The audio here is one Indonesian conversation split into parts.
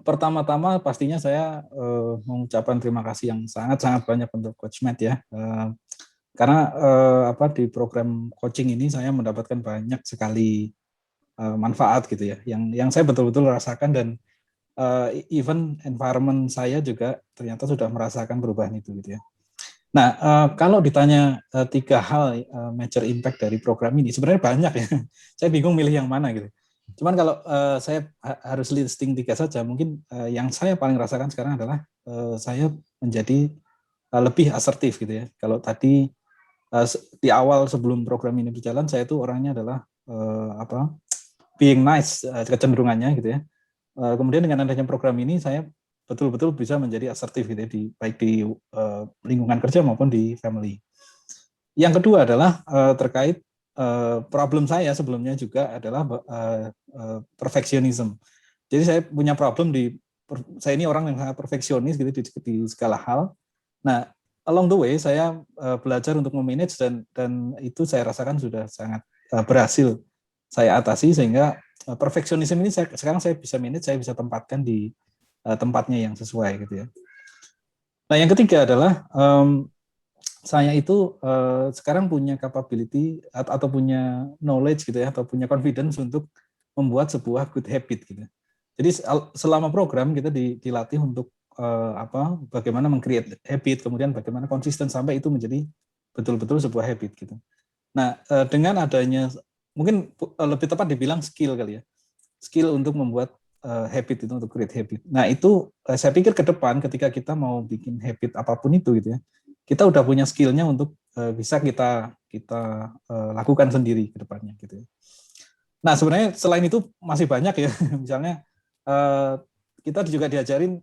Pertama-tama pastinya saya mengucapkan terima kasih yang sangat-sangat banyak untuk Coach Matt ya. Karena di program coaching ini saya mendapatkan banyak sekali manfaat gitu ya, yang saya betul-betul rasakan, dan even environment saya juga ternyata sudah merasakan perubahan itu gitu ya. Nah, kalau ditanya tiga hal major impact dari program ini, sebenarnya banyak ya. Saya bingung milih yang mana gitu. Cuman kalau saya harus listing tiga saja, mungkin yang saya paling rasakan sekarang adalah saya menjadi lebih asertif gitu ya. Kalau tadi di awal sebelum program ini berjalan, saya itu orangnya adalah being nice, kecenderungannya gitu ya. Kemudian dengan adanya program ini, saya betul-betul bisa menjadi asertif gitu ya, baik di lingkungan kerja maupun di family. Yang kedua adalah terkait problem saya sebelumnya juga adalah perfectionism. Jadi saya punya problem saya ini orang yang sangat perfeksionis gitu di segala hal. Nah, along the way saya belajar untuk memanage, dan itu saya rasakan sudah sangat berhasil saya atasi, sehingga perfeksionisme ini sekarang saya bisa manage, saya bisa tempatkan di tempatnya yang sesuai gitu ya. Nah, yang ketiga adalah saya itu sekarang punya capability atau punya knowledge gitu ya, atau punya confidence untuk membuat sebuah good habit gitu. Jadi selama program kita dilatih untuk bagaimana meng-create habit, kemudian bagaimana konsisten sampai itu menjadi betul-betul sebuah habit gitu. Nah, dengan adanya, mungkin lebih tepat dibilang skill kali ya, skill untuk membuat habit itu, untuk create habit. Nah, itu saya pikir ke depan ketika kita mau bikin habit apapun itu gitu ya, kita udah punya skillnya untuk bisa kita lakukan sendiri ke depannya gitu ya. Nah, sebenarnya selain itu masih banyak ya. Misalnya kita juga diajarin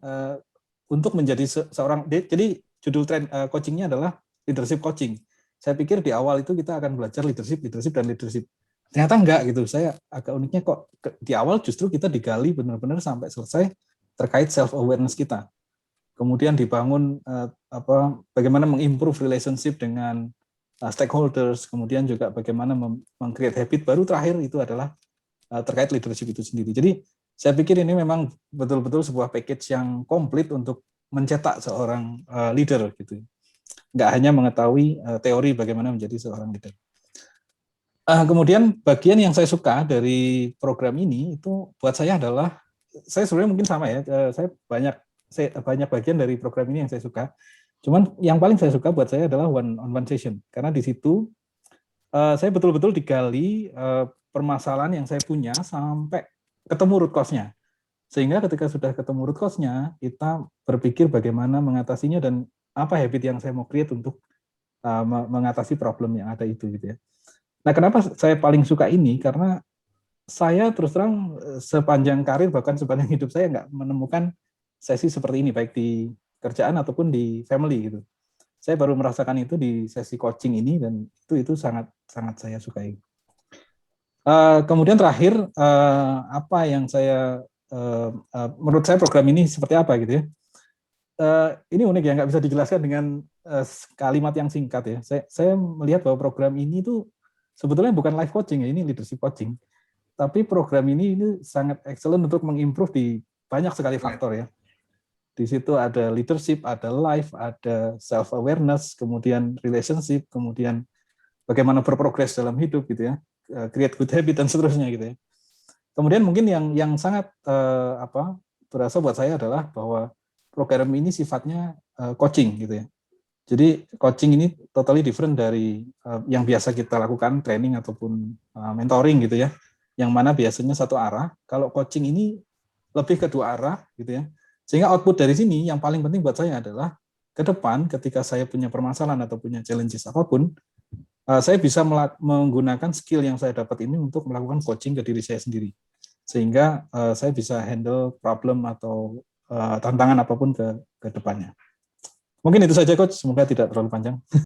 untuk menjadi seorang, jadi judul tren coachingnya adalah leadership coaching. Saya pikir di awal itu kita akan belajar leadership dan leadership. Ternyata enggak gitu. Saya agak uniknya kok di awal justru kita digali benar-benar sampai selesai terkait self awareness kita. Kemudian dibangun bagaimana mengimprove relationship dengan stakeholders, kemudian juga bagaimana meng-create habit, baru terakhir itu adalah terkait leadership itu sendiri. Jadi saya pikir ini memang betul-betul sebuah package yang komplit untuk mencetak seorang leader gitu. Nggak hanya mengetahui teori bagaimana menjadi seorang leader. Kemudian bagian yang saya suka dari program ini itu buat saya adalah, saya sebenarnya mungkin sama ya, saya banyak bagian dari program ini yang saya suka. Cuman yang paling saya suka buat saya adalah one on one session, karena di situ saya betul-betul digali permasalahan yang saya punya sampai ketemu root cause-nya. Sehingga ketika sudah ketemu root cause-nya, kita berpikir bagaimana mengatasinya dan apa habit yang saya mau create untuk mengatasi problem yang ada itu gitu ya. Nah, kenapa saya paling suka ini? Karena saya terus terang sepanjang karir, bahkan sepanjang hidup saya nggak menemukan sesi seperti ini, baik di kerjaan ataupun di family gitu. Saya baru merasakan itu di sesi coaching ini, dan itu sangat sangat saya sukai. Kemudian terakhir, apa yang saya menurut saya program ini seperti apa gitu ya? Ini unik ya, nggak bisa dijelaskan dengan kalimat yang singkat ya. Saya melihat bahwa program ini tuh sebetulnya bukan life coaching ya, ini leadership coaching. Tapi program ini sangat excellent untuk mengimprove di banyak sekali faktor ya. Di situ ada leadership, ada life, ada self awareness, kemudian relationship, kemudian bagaimana berprogres dalam hidup gitu ya, create good habit dan seterusnya gitu ya. Kemudian mungkin yang sangat berasa buat saya adalah bahwa program ini sifatnya coaching gitu ya. Jadi coaching ini totally different dari yang biasa kita lakukan, training ataupun mentoring gitu ya, yang mana biasanya satu arah. Kalau coaching ini lebih ke dua arah gitu ya. Sehingga output dari sini yang paling penting buat saya adalah ke depan ketika saya punya permasalahan atau punya challenges apapun, saya bisa menggunakan skill yang saya dapat ini untuk melakukan coaching ke diri saya sendiri. Sehingga saya bisa handle problem atau tantangan apapun ke depannya. Mungkin itu saja, Coach. Semoga tidak terlalu panjang.